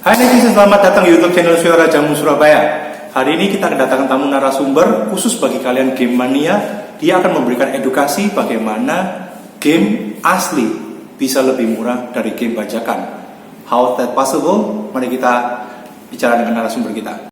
Hai netizen, selamat datang di YouTube channel Suara Jamu Surabaya. Hari ini kita kedatangan tamu narasumber khusus bagi kalian game mania. Dia akan memberikan edukasi bagaimana game asli bisa lebih murah dari game bajakan. How that possible? Mari kita bicara dengan narasumber kita.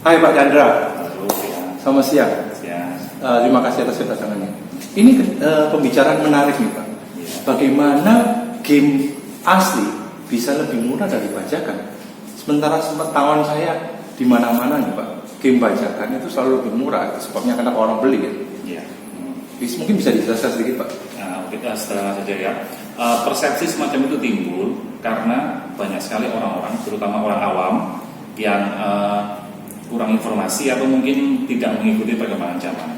Hai Pak Chandra. Halo, Selamat siang. Terima kasih atas kedatangannya. Ini pembicaraan menarik nih Pak. Bagaimana game asli bisa lebih murah dari bajakan? Sementara sepengetahuan saya di mana-mana nih Pak, game bajakan itu selalu lebih murah. Sebabnya karena orang beli kan. Iya. Mungkin bisa dijelaskan sedikit Pak. Nah, kita setelah saja ya. Persepsi semacam itu timbul karena banyak sekali orang-orang, terutama orang awam, yang kurang informasi atau mungkin tidak mengikuti perkembangan zaman.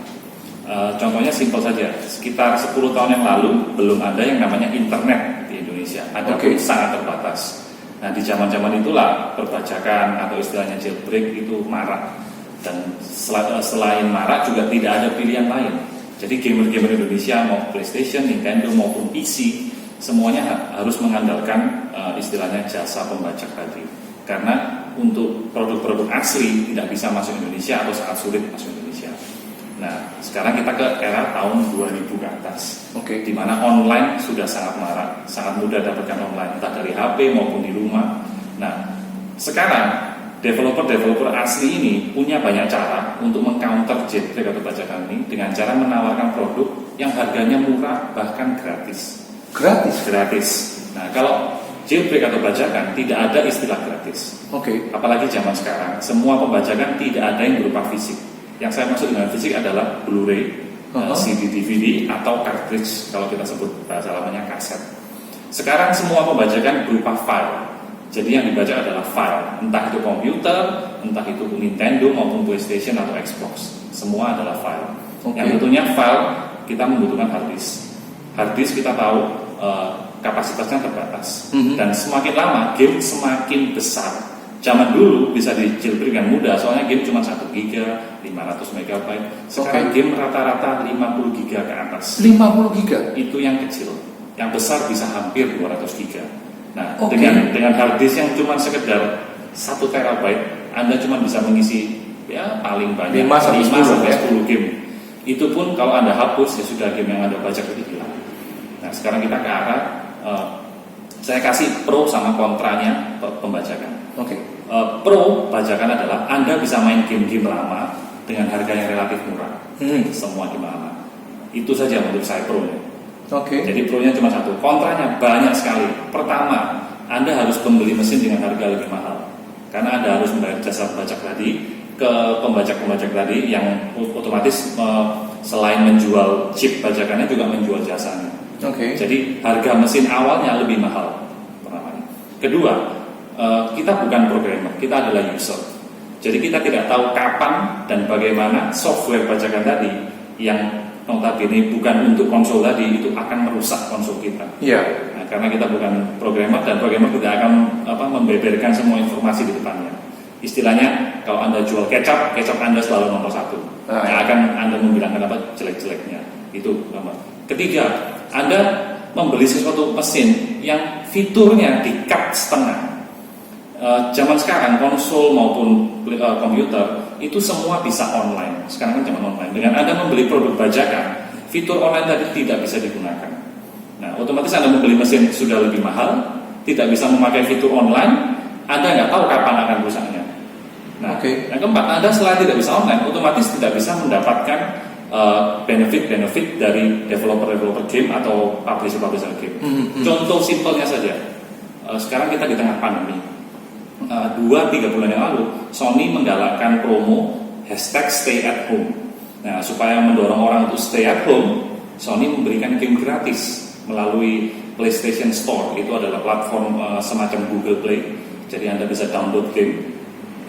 Contohnya simpel saja, sekitar 10 tahun yang lalu belum ada yang namanya internet di Indonesia, ada pun sangat terbatas. Nah di zaman-zaman itulah perbajakan atau istilahnya jailbreak itu marak, dan selain marak juga tidak ada pilihan lain. Jadi gamer-gamer Indonesia mau PlayStation, Nintendo maupun PC semuanya harus mengandalkan istilahnya jasa pembajak tadi, karena untuk produk-produk asli tidak bisa masuk Indonesia atau sangat sulit masuk Indonesia. Nah, sekarang kita ke era tahun 2000 ke atas, di mana online sudah sangat marak, sangat mudah dapatkan online, entah dari HP maupun di rumah. Nah, sekarang developer asli ini punya banyak cara untuk mengcounter jailbreak atau bajakan ini dengan cara menawarkan produk yang harganya murah bahkan gratis. Gratis. Nah, kalau jailbreak atau bajakan tidak ada istilah gratis. Apalagi zaman sekarang, semua pembajakan tidak ada yang berupa fisik. Yang saya maksud dengan fisik adalah Blu-ray, CD, DVD atau cartridge kalau kita sebut bahasa lamanya kaset. Sekarang semua pembajakan berupa file. Jadi yang dibaca adalah file, entah itu komputer, entah itu Nintendo maupun PlayStation atau Xbox. Semua adalah file. Yang tentunya file kita membutuhkan hard disk. Hard disk kita tahu kapasitasnya terbatas, dan semakin lama game semakin besar. Zaman dulu bisa di jailbreak dengan mudah, soalnya game cuma 1 GB, 500 MB. Sekarang game rata-rata 50 GB ke atas. 50 GB? Itu yang kecil. Yang besar bisa hampir 200 GB. Nah, dengan hard disk yang cuma sekedar 1 TB, Anda cuma bisa mengisi ya paling banyak 5-10 game. Itu pun kalau Anda hapus ya sudah game yang Anda bajak itu hilang. Nah, sekarang kita ke arah saya kasih pro sama kontranya pembajakan. Pro bajakan adalah Anda bisa main game-game lama dengan harga yang relatif murah. Semua game lama. Itu saja menurut saya pro-nya. Jadi pro-nya cuma satu, kontranya banyak sekali. Pertama, Anda harus membeli mesin dengan harga lebih mahal, karena Anda harus membayar jasa pembajak tadi ke pembajak-pembajak tadi yang otomatis selain menjual chip bajakannya juga menjual jasanya. Jadi harga mesin awalnya lebih mahal. Pertama. Kedua, kita bukan programmer, kita adalah user. Jadi kita tidak tahu kapan dan bagaimana software bajakan tadi yang notabene bukan untuk konsol tadi itu akan merusak konsol kita. Nah, karena kita bukan programmer, dan programmer tidak akan membeberkan semua informasi di depannya. Istilahnya kalau Anda jual kecap Anda selalu nomor 1. Yang akan Anda membilangkan apa jelek-jeleknya. Itu pertama. Ketiga, Anda membeli sesuatu mesin yang fiturnya di-cut setengah. Zaman sekarang konsol maupun komputer itu semua bisa online. Sekarang kan zaman online. Dengan Anda membeli produk bajakan, fitur online tadi tidak bisa digunakan. Nah, otomatis Anda membeli mesin sudah lebih mahal, tidak bisa memakai fitur online, Anda nggak tahu kapan akan rusaknya. Nah, yang keempat, Anda selain tidak bisa online, otomatis tidak bisa mendapatkan benefit dari developer game atau publisher game. Contoh simpelnya saja, sekarang kita di tengah pandemi. 2-3 bulan yang lalu Sony menggalakkan promo #StayAtHome. Nah, supaya mendorong orang untuk stay at home, Sony memberikan game gratis melalui PlayStation Store. Itu adalah platform semacam Google Play. Jadi Anda bisa download game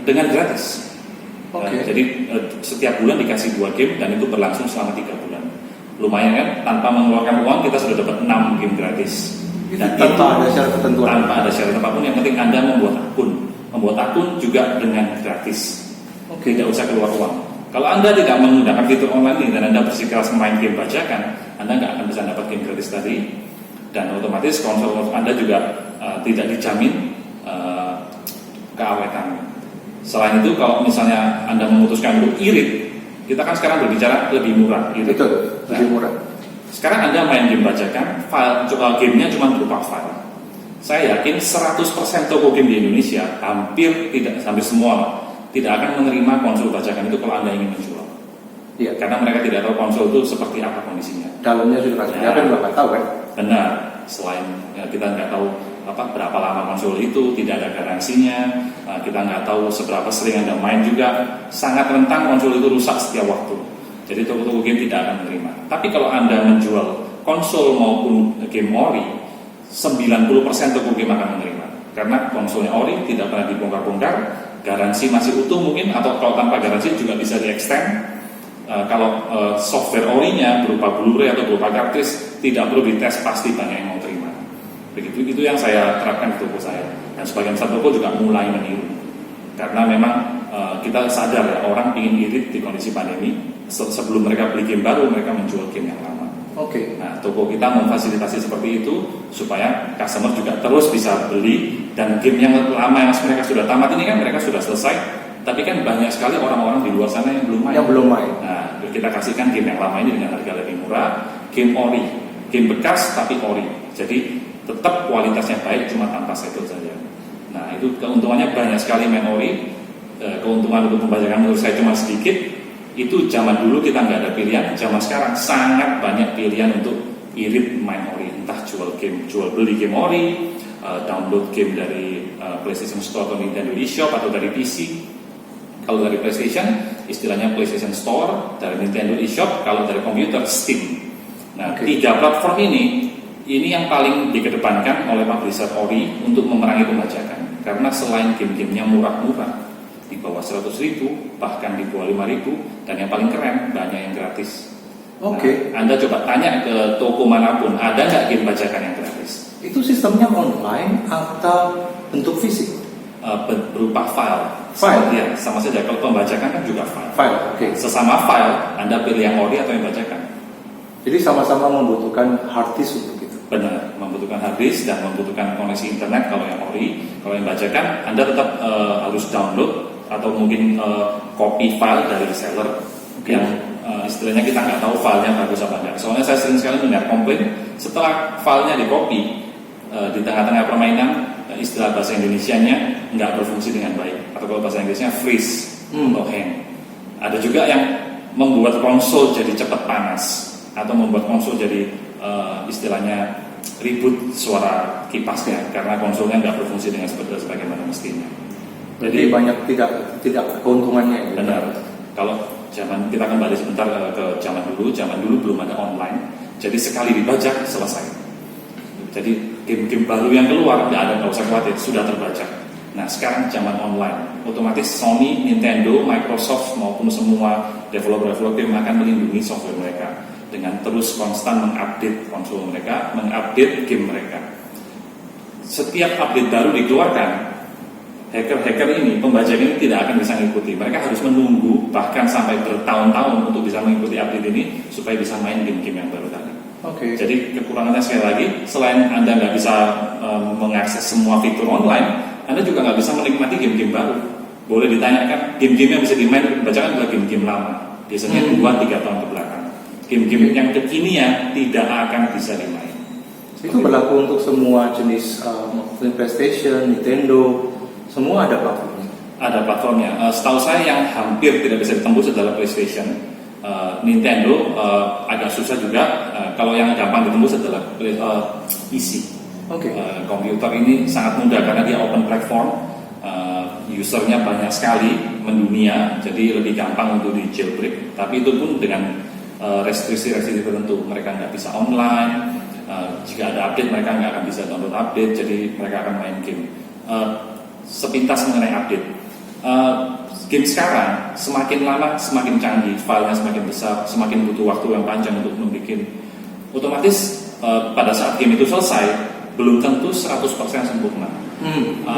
dengan gratis. Jadi setiap bulan dikasih 2 game dan itu berlangsung selama 3 bulan. Lumayan kan? Tanpa mengeluarkan uang kita sudah dapat 6 game gratis. Dan tanpa ada syarat ketentuan. Tanpa ada syarat apapun, yang penting Anda membuat akun. Membuat akun juga dengan gratis. Tidak usah keluar uang. Kalau Anda tidak menggunakan fitur online ini dan Anda bersikeras main game bajakan, Anda nggak akan bisa dapat game gratis tadi. Dan otomatis konsol Anda juga tidak dijamin keawetan. Selain itu, kalau misalnya Anda memutuskan untuk irit, kita kan sekarang berbicara lebih murah. Irit. Betul, lebih murah. Sekarang Anda main game bajakan, gamenya cuma berupa file. Saya yakin 100% toko game di Indonesia, hampir semua, tidak akan menerima konsol bajakan itu kalau Anda ingin menjual. Iya. Karena mereka tidak tahu konsol itu seperti apa kondisinya. Dalamnya sudah pasti, apa juga nggak tahu kan? Benar. Selain kita nggak tahu berapa lama konsol itu, tidak ada garansinya, kita nggak tahu seberapa sering Anda main juga, sangat rentan konsol itu rusak setiap waktu. Jadi toko-toko game tidak akan menerima. Tapi kalau Anda menjual konsol maupun game ori, 90% toko game akan menerima. Karena konsolnya ori tidak pernah dibongkar-bongkar, garansi masih utuh mungkin, atau kalau tanpa garansi juga bisa di-extend. Kalau software orinya berupa Blu-ray atau berupa kartris, tidak perlu dites, pasti banyak yang mau terima. Begitu, itu yang saya terapkan di toko saya. Dan sebagian besar toko juga mulai meniru. Karena memang kita sadar ya, orang ingin irit di kondisi pandemi. Sebelum mereka beli game baru, mereka menjual game yang lama. Oke. Nah, toko kita memfasilitasi seperti itu supaya customer juga terus bisa beli, dan game yang lama yang mereka sudah tamat ini kan mereka sudah selesai, tapi kan banyak sekali orang-orang di luar sana yang belum main. Nah, kita kasihkan game yang lama ini dengan harga lebih murah, game ori, game bekas tapi ori. Jadi tetap kualitasnya baik, cuma tanpa settle saja. Nah, itu keuntungannya banyak sekali main ori. Keuntungan untuk pembajakan menurut saya cuma sedikit. Itu zaman dulu kita nggak ada pilihan, zaman sekarang sangat banyak pilihan untuk irit main ori, entah jual beli game ori, download game dari PlayStation Store atau Nintendo eShop atau dari PC. Kalau dari PlayStation, istilahnya PlayStation Store, dari Nintendo eShop, kalau dari komputer Steam. Nah, tiga platform ini yang paling dikedepankan oleh publisher ori untuk memerangi pembajakan, karena selain game-gamenya murah-murah, di bawah 100.000, bahkan di bawah 5.000, dan yang paling keren banyak yang gratis. Oke. Nah, Anda coba tanya ke toko manapun, ada nggak game bajakan yang gratis? Itu sistemnya online atau bentuk fisik? Berupa file. Ya, sama saja. Kalau pembajakan kan juga file. Oke. Sesama file, Anda pilih yang ori atau yang bajakan. Jadi sama-sama membutuhkan hard disk untuk itu. Benar, membutuhkan hard disk dan membutuhkan koneksi internet kalau yang ori. Kalau yang bajakan, Anda tetap harus download atau mungkin copy file dari reseller yang istilahnya kita nggak tahu filenya bagus apa enggak. Soalnya saya sering sekali mendengar komplain setelah filenya di copy di tengah-tengah permainan, istilah bahasa Indonesianya nggak berfungsi dengan baik, atau kalau bahasa Inggrisnya freeze atau hang. Ada juga yang membuat konsol jadi cepat panas atau membuat konsol jadi istilahnya ribut suara kipasnya karena konsolnya nggak berfungsi dengan sebagaimana mestinya. Jadi banyak tidak keuntungannya. Benar. Kalau kita kembali sebentar ke zaman dulu belum ada online. Jadi sekali dibajak selesai. Jadi game-game baru yang keluar nggak usah khawatir, sudah terbajak. Nah, sekarang zaman online, otomatis Sony, Nintendo, Microsoft maupun semua developer game akan melindungi software mereka dengan terus konstan mengupdate konsol mereka, mengupdate game mereka. Setiap update baru dikeluarkan, hacker-hacker ini, pembajak ini tidak akan bisa mengikuti. Mereka harus menunggu bahkan sampai bertahun-tahun untuk bisa mengikuti update ini supaya bisa main game-game yang baru tadi. Jadi kekurangannya sekali lagi, selain Anda nggak bisa mengakses semua fitur online, Anda juga nggak bisa menikmati game-game baru. Boleh ditanyakan, game-game yang bisa dimain bajakan adalah game-game lama, biasanya 2-3 tahun ke belakang. Game-game yang kekinian tidak akan bisa dimain. Itu berlaku untuk semua jenis PlayStation, Nintendo, semua ada platformnya. Ada platformnya. Setahu saya yang hampir tidak bisa ditembus adalah PlayStation. Nintendo agak susah juga. Kalau yang gampang ditembus adalah PC. Komputer ini sangat mudah karena dia open platform. Usernya banyak sekali mendunia, jadi lebih gampang untuk di jailbreak. Tapi itu pun dengan restriksi-restriksi tertentu. Mereka nggak bisa online. Jika ada update mereka nggak akan bisa download update. Jadi mereka akan main game. Sepintas mengenai update. Game sekarang semakin lama semakin canggih, filenya semakin besar, semakin butuh waktu yang panjang untuk membuat. Otomatis pada saat game itu selesai, belum tentu 100% sempurna.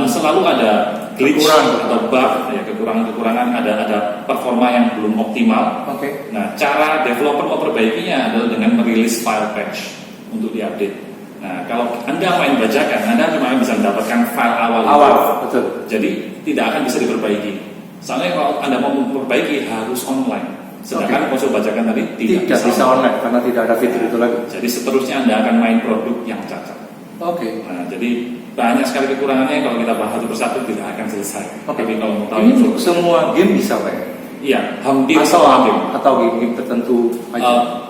Selalu ada glitch atau bug, ya, kekurangan-kekurangan, ada performa yang belum optimal. Nah, cara developer memperbaikinya adalah dengan merilis file patch untuk diupdate. Nah, kalau Anda main bajakan, Anda cuma bisa mendapatkan file awal. Betul. Jadi tidak akan bisa diperbaiki. Soalnya kalau Anda mau memperbaiki harus online. Sedangkan konsol bajakan tadi tidak bisa online karena tidak ada fitur itu lagi. Jadi seterusnya Anda akan main produk yang cacat. Nah, jadi banyak sekali kekurangannya, kalau kita bahas satu persatu tidak akan selesai. Tapi kalau mau tahu ini untuk semua game bisa, Pak? Iya, hampir semua game. Atau game tertentu aja?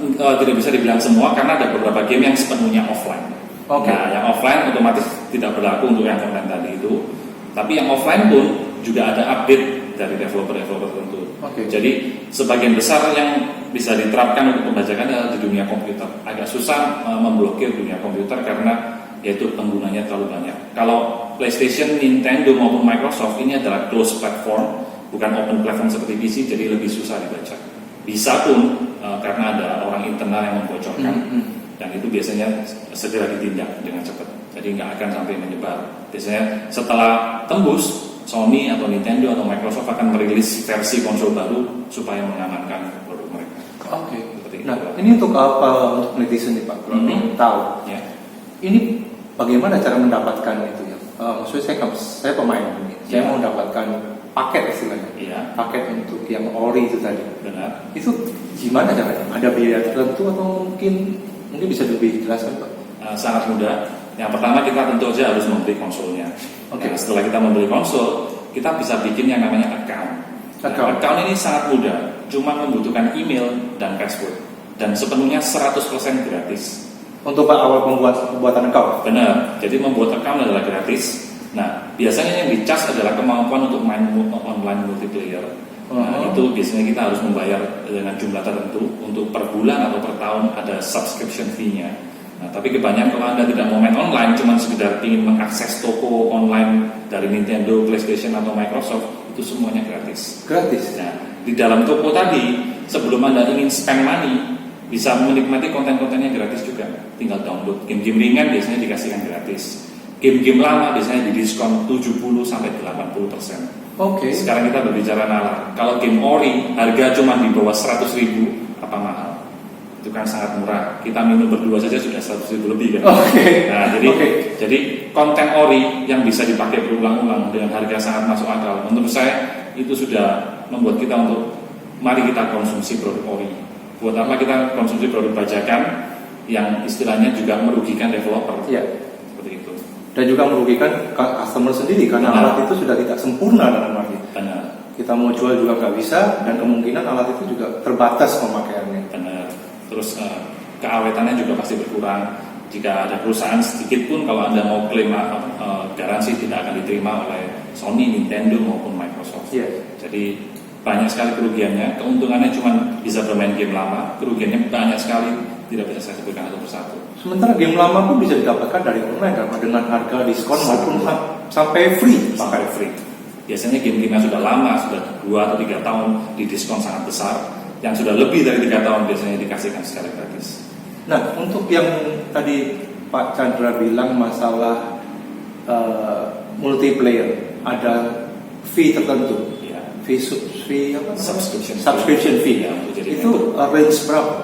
Tidak bisa dibilang semua karena ada beberapa game yang sepenuhnya offline. Nah, yang offline otomatis tidak berlaku untuk yang konten tadi itu. Tapi yang offline pun juga ada update dari developer-developer tertentu. Jadi sebagian besar yang bisa diterapkan untuk pembajakan adalah di dunia komputer. Agak susah memblokir dunia komputer karena yaitu penggunanya terlalu banyak. Kalau PlayStation, Nintendo maupun Microsoft ini adalah closed platform, bukan open platform seperti PC, jadi lebih susah dibaca. Bisa pun karena ada orang internal yang membocorkan, dan itu biasanya segera ditindak dengan cepat. Jadi nggak akan sampai menyebar. Biasanya setelah tembus, Sony atau Nintendo atau Microsoft akan merilis versi konsol baru supaya mengamankan produk mereka. Nah, ini untuk apa? Untuk netizen nih, Pak? Tahu. Ya. Ini bagaimana cara mendapatkan itu ya? Maksudnya saya pemain ini, saya mau mendapatkan paket istilahnya, paket untuk yang ori itu tadi. Benar. Itu gimana caranya? Ada biaya tertentu atau mungkin bisa lebih jelaskan, Pak? Sangat mudah. Yang pertama kita tentu saja harus membeli konsolnya. Nah, setelah kita membeli konsol, kita bisa bikin yang namanya account. Account ini sangat mudah, cuma membutuhkan email dan password, dan sepenuhnya 100% gratis. Untuk awal pembuatan account? Benar, jadi membuat account adalah gratis. Nah, biasanya yang dicas adalah kemampuan untuk main online multiplayer. Nah, itu biasanya kita harus membayar dengan jumlah tertentu. Untuk per bulan atau per tahun ada subscription fee-nya. Nah, tapi kebanyakan kalau Anda tidak mau main online, cuma sekedar ingin mengakses toko online dari Nintendo, PlayStation atau Microsoft, itu semuanya gratis. Nah, di dalam toko tadi, sebelum Anda ingin spend money, bisa menikmati konten-kontennya gratis juga. Tinggal download. Game-game ringan biasanya dikasihkan gratis. Game-game lama biasanya didiskon 70-80%. Sekarang kita berbicara nalar. Kalau game ori harga cuma di bawah 100.000, apa mahal? Itu kan sangat murah. Kita minum berdua saja sudah 100.000 lebih kan. Nah, jadi konten ori yang bisa dipakai berulang-ulang dengan harga sangat masuk akal. Menurut saya itu sudah membuat kita untuk mari kita konsumsi produk ori. Buat apa kita konsumsi produk bajakan yang istilahnya juga merugikan developer? Seperti itu. Dan juga merugikan customer sendiri karena alat itu sudah tidak sempurna dalam arti. Kita mau jual juga nggak bisa, dan kemungkinan alat itu juga terbatas pemakaiannya. Terus keawetannya juga pasti berkurang. Jika ada perusahaan sedikit pun, kalau Anda mau klaim garansi tidak akan diterima oleh Sony, Nintendo maupun Microsoft. Jadi banyak sekali kerugiannya. Keuntungannya cuma bisa bermain game lama, kerugiannya banyak sekali, tidak bisa saya sebutkan satu persatu. Sementara game lama pun bisa didapatkan dari online dengan harga diskon maupun sampai free. Biasanya game-game yang sudah lama, sudah 2 atau 3 tahun, di diskon sangat besar. Yang sudah lebih dari 3 tahun biasanya dikasihkan secara gratis. Nah, untuk yang tadi Pak Chandra bilang masalah multiplayer, ada fee tertentu, fee apa? Subscription fee. Itu range berapa?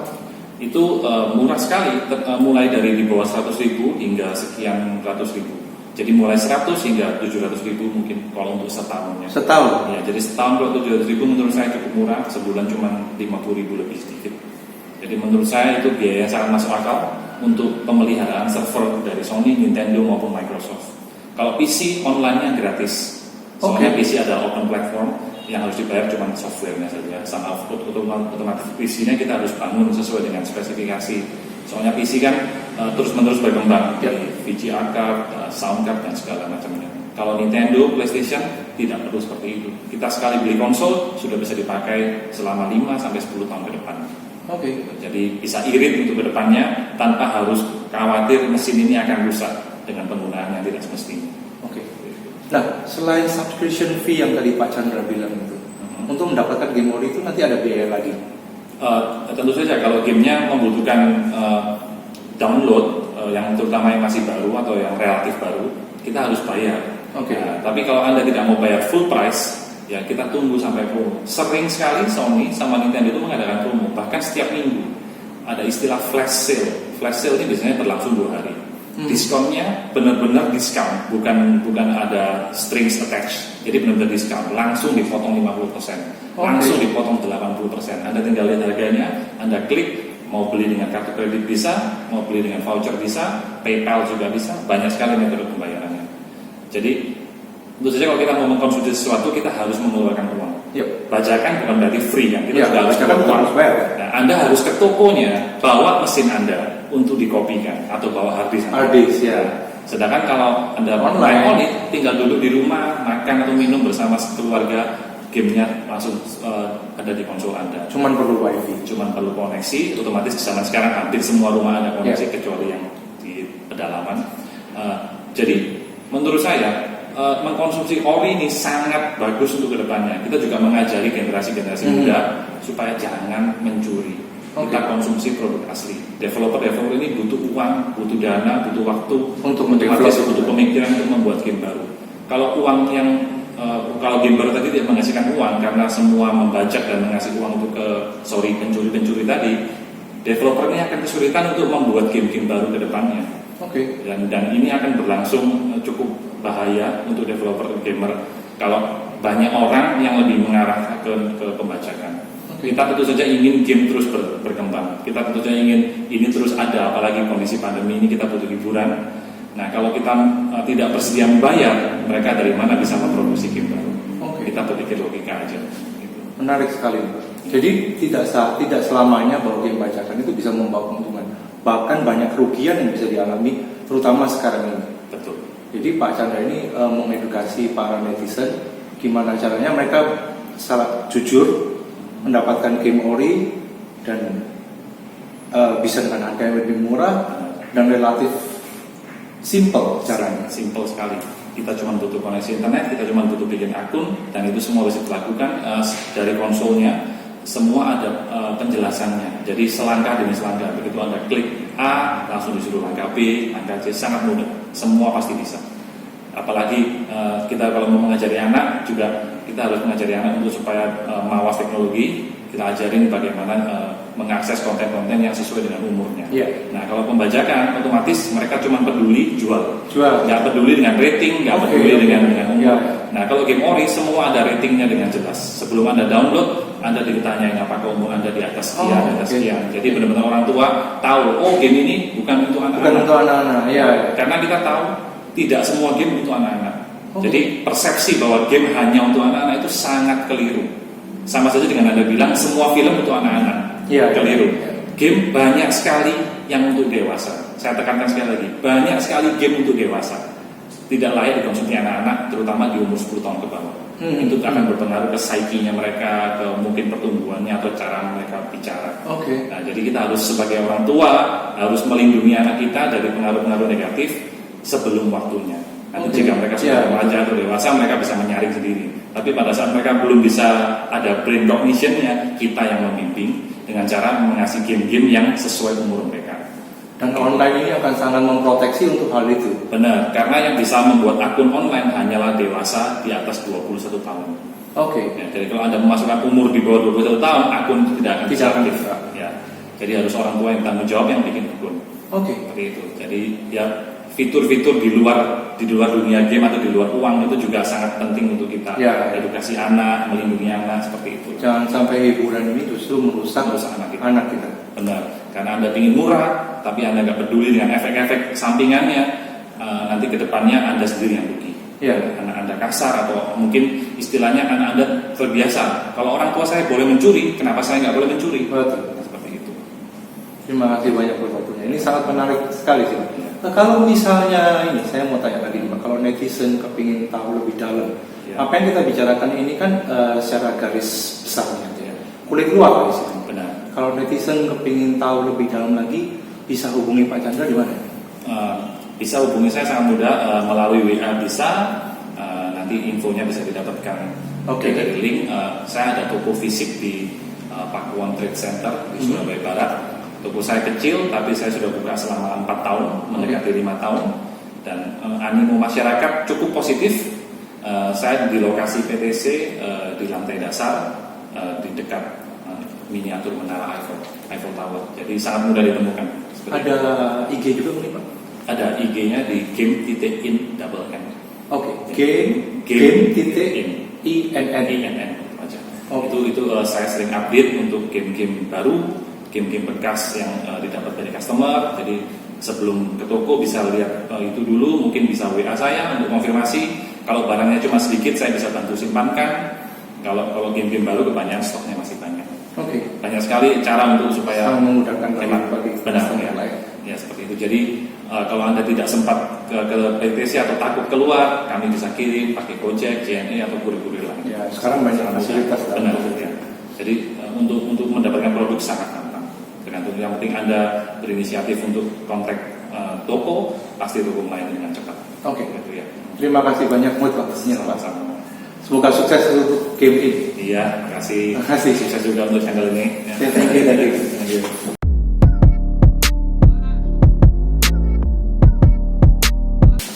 Itu murah sekali, mulai dari di bawah 100.000 hingga sekian ratus ribu. Jadi mulai 100 hingga 700.000 mungkin kalau untuk setahunnya. Ya, jadi setahun kalau 700.000 menurut saya cukup murah, sebulan cuma 50.000 lebih sedikit. Jadi menurut saya itu biaya yang sangat masuk akal untuk pemeliharaan server dari Sony, Nintendo maupun Microsoft. Kalau PC online-nya gratis. Soalnya PC ada open platform, yang harus dibayar cuma software-nya saja. Sama otomatis PC-nya kita harus bangun sesuai dengan spesifikasi. Soalnya PC kan terus-menerus berkembang dari VGA card, sound card dan segala macamnya. Kalau Nintendo, PlayStation tidak perlu seperti itu. Kita sekali beli konsol sudah bisa dipakai selama 5-10 tahun ke depan. Jadi bisa irit untuk kedepannya tanpa harus khawatir mesin ini akan rusak dengan penggunaan yang tidak semestinya. Nah, selain subscription fee yang tadi Pak Chandra bilang itu, untuk mendapatkan game ori itu nanti ada biaya lagi? Tentu saja kalau gamenya membutuhkan download yang terutama yang masih baru atau yang relatif baru, kita harus bayar. Nah, tapi kalau Anda tidak mau bayar full price, ya kita tunggu sampai promo. Sering sekali Sony sama Nintendo itu mengadakan promo, bahkan setiap minggu ada istilah flash sale. Flash sale ini biasanya berlangsung 2 hari. Diskonnya benar-benar diskon, bukan ada strings attached. Jadi benar-benar diskon, langsung dipotong 50%, langsung dipotong 80%. Anda tinggal lihat harganya, Anda klik, mau beli dengan kartu kredit bisa, mau beli dengan voucher bisa, PayPal juga bisa, banyak sekali metode pembayarannya. Jadi tentu saja kalau kita mau mengkonsumsi sesuatu, kita harus mengeluarkan uang. Bajakan bukan berarti free kan, kita juga harus keluar uang. Nah, Anda harus ke tokonya, bawa mesin Anda untuk dikopikan atau bawa hard disk. Sedangkan kalau Anda online, tinggal duduk di rumah, makan atau minum bersama keluarga, gamenya langsung ada di konsol Anda. Cuman perlu wifi, cuman perlu koneksi. Otomatis di zaman sekarang hampir semua rumah ada koneksi kecuali yang di pedalaman. Jadi menurut saya mengkonsumsi ori ini sangat bagus untuk kedepannya. Kita juga mengajari generasi-generasi muda supaya jangan mencuri. Kita konsumsi produk asli. Developer ini butuh uang, butuh dana, butuh waktu untuk mendevelop, butuh pemikiran untuk membuat game baru. Kalau uang yang kalau game baru tadi tidak menghasilkan uang karena semua membajak dan mengasih uang untuk pencuri-pencuri tadi, developer ini akan kesulitan untuk membuat game-game baru ke depannya. Dan ini akan berlangsung cukup bahaya untuk developer gamer kalau banyak orang yang lebih mengarah ke pembajakan. Kita tentu saja ingin game terus berkembang. Kita tentu saja ingin ini terus ada, apalagi kondisi pandemi ini kita butuh hiburan. Nah, kalau kita tidak bersedia membayar, mereka dari mana bisa memproduksi game baru? Kita berpikir logika aja. Gitu. Menarik sekali, Pak. Jadi tidak selamanya bahwa game bajakan itu bisa membawa keuntungan. Bahkan banyak kerugian yang bisa dialami, terutama sekarang ini. Betul. Jadi Pak Chandra ini mengedukasi para netizen gimana caranya mereka secara jujur mendapatkan game ori dan bisa dengan harga yang lebih murah dan relatif simple caranya. Simple sekali. Kita cuma butuh koneksi internet, kita cuma butuh bikin akun, dan itu semua bisa dilakukan dari konsolnya. Semua ada penjelasannya. Jadi selangkah demi selangkah. Begitu Anda klik A, langsung disuruh langkah B, langkah C, sangat mudah. Semua pasti bisa. Apalagi kita kalau mau mengajari anak juga, kita harus mengajari anak untuk supaya mawas teknologi. Kita ajarin bagaimana mengakses konten-konten yang sesuai dengan umurnya. Nah, kalau pembajakan otomatis mereka cuma peduli jual. Nggak peduli dengan rating, nggak peduli dengan umur. Nah, kalau game ori semua ada ratingnya dengan jelas. Sebelum Anda download, Anda ditanyain apakah umur Anda di atas sekian, di atas sekian. Jadi benar-benar orang tua tahu, game ini bukan untuk anak-anak. Bukan untuk anak-anak. Karena kita tahu tidak semua game untuk anak-anak. Jadi persepsi bahwa game hanya untuk anak-anak itu sangat keliru. Sama saja dengan Anda bilang semua film untuk anak-anak. Keliru. Game banyak sekali yang untuk dewasa. Saya tekankan sekali lagi, banyak sekali game untuk dewasa. Tidak layak dikonsumsi anak-anak, terutama di umur 10 tahun ke bawah. Itu akan berpengaruh ke psyche-nya mereka, ke mungkin pertumbuhannya atau cara mereka bicara. Nah, jadi kita harus sebagai orang tua harus melindungi anak kita dari pengaruh-pengaruh negatif sebelum waktunya. Nanti jika mereka sudah remaja atau dewasa, mereka bisa menyaring sendiri. Tapi pada saat mereka belum bisa ada brain cognition-nya, kita yang membimbing dengan cara mengasih game-game yang sesuai umur mereka. Dan online ini akan sangat memproteksi untuk hal itu. Benar, karena yang bisa membuat akun online hanyalah dewasa di atas 21 tahun. Jadi kalau Anda memasukkan umur di bawah 21 tahun, akun itu tidak akan bisa aktif. Jadi harus orang tua yang tanggung jawab yang bikin akun. Seperti itu. Jadi fitur-fitur di luar dunia game atau di luar uang itu juga sangat penting untuk kita edukasi anak, melindungi anak seperti itu. Jangan sampai hiburan ini justru merusak anak kita. Benar, karena Anda ingin murah, tapi Anda nggak peduli dengan efek-efek sampingannya, nanti kedepannya Anda sendiri yang rugi. Anak Anda kasar atau mungkin istilahnya anak Anda terbiasa. Kalau orang tua saya boleh mencuri, kenapa saya nggak boleh mencuri? Seperti itu. Terima kasih banyak buat waktunya. Ini sangat menarik sekali sih. Nah, kalau misalnya ini, saya mau tanya lagi nih, kalau netizen kepingin tahu lebih dalam, apa yang kita bicarakan ini kan secara garis besarnya, kulit luar di sini. Benar. Kalau netizen kepingin tahu lebih dalam lagi, bisa hubungi Pak Chandra di mana? Bisa hubungi saya sangat mudah melalui WA bisa. Nanti infonya bisa didapatkan dari link. Saya ada toko fisik di Pakuwon Trade Center di Surabaya Barat. Toko saya kecil, tapi saya sudah buka selama 4 tahun, mendekati 5 tahun, dan animo masyarakat cukup positif. Saya di lokasi PTC di lantai dasar, di dekat miniatur menara Eiffel Tower. Jadi sangat mudah ditemukan. Ada IG juga mungkin Pak? Ada IG-nya di game.in double M. Oke. Game.in. aja. Itu saya sering update untuk game-game baru, game-game bekas yang didapat dari customer. Jadi sebelum ke toko bisa lihat itu dulu, mungkin bisa WA saya untuk konfirmasi. Kalau barangnya cuma sedikit, saya bisa bantu simpankan. Kalau game-game baru kebanyakan stoknya masih banyak. Banyak sekali cara untuk supaya memudahkan bagi customer lain. Ya seperti itu. Jadi kalau Anda tidak sempat ke PTC atau takut keluar, kami bisa kirim pakai Gojek, JNE atau kurir-kurir lain. Ya, sekarang banyak fasilitas. Benar. Ya. Jadi untuk mendapatkan produk sangat gampang. Tergantung, yang penting Anda berinisiatif untuk kontak toko, pasti toko melayani dengan cepat. Gitu, ya. Terima kasih banyak buat waktunya Pak. Sama-sama. Semoga sukses untuk game ini. Iya, terima kasih. Terima kasih. Sukses juga untuk channel ini. Thank you.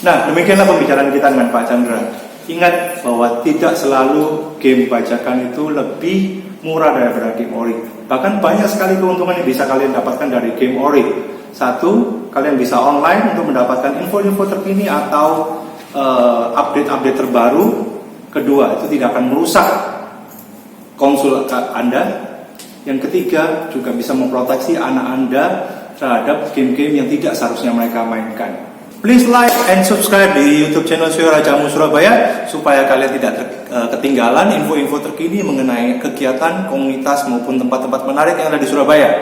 Nah, demikianlah pembicaraan kita dengan Pak Chandra. Ingat bahwa tidak selalu game bajakan itu lebih murah daripada game ori. Bahkan banyak sekali keuntungan yang bisa kalian dapatkan dari game ori. Satu, kalian bisa online untuk mendapatkan info-info terkini atau update-update terbaru. Kedua, itu tidak akan merusak konsol Anda. Yang ketiga, juga bisa memproteksi anak Anda terhadap game-game yang tidak seharusnya mereka mainkan. Please like and subscribe di YouTube channel Suara Jamu Surabaya supaya kalian tidak ketinggalan info-info terkini mengenai kegiatan, komunitas maupun tempat-tempat menarik yang ada di Surabaya.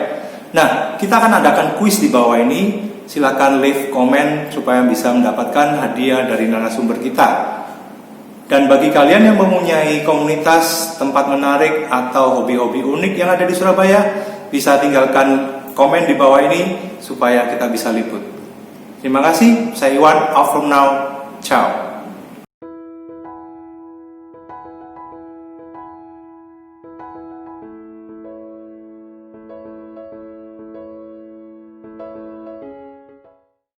Nah, kita akan adakan kuis di bawah ini. Silakan leave komen supaya bisa mendapatkan hadiah dari narasumber kita. Dan bagi kalian yang mempunyai komunitas, tempat menarik atau hobi-hobi unik yang ada di Surabaya, bisa tinggalkan komen di bawah ini supaya kita bisa liput. Terima kasih, saya Iwan, out from now, ciao.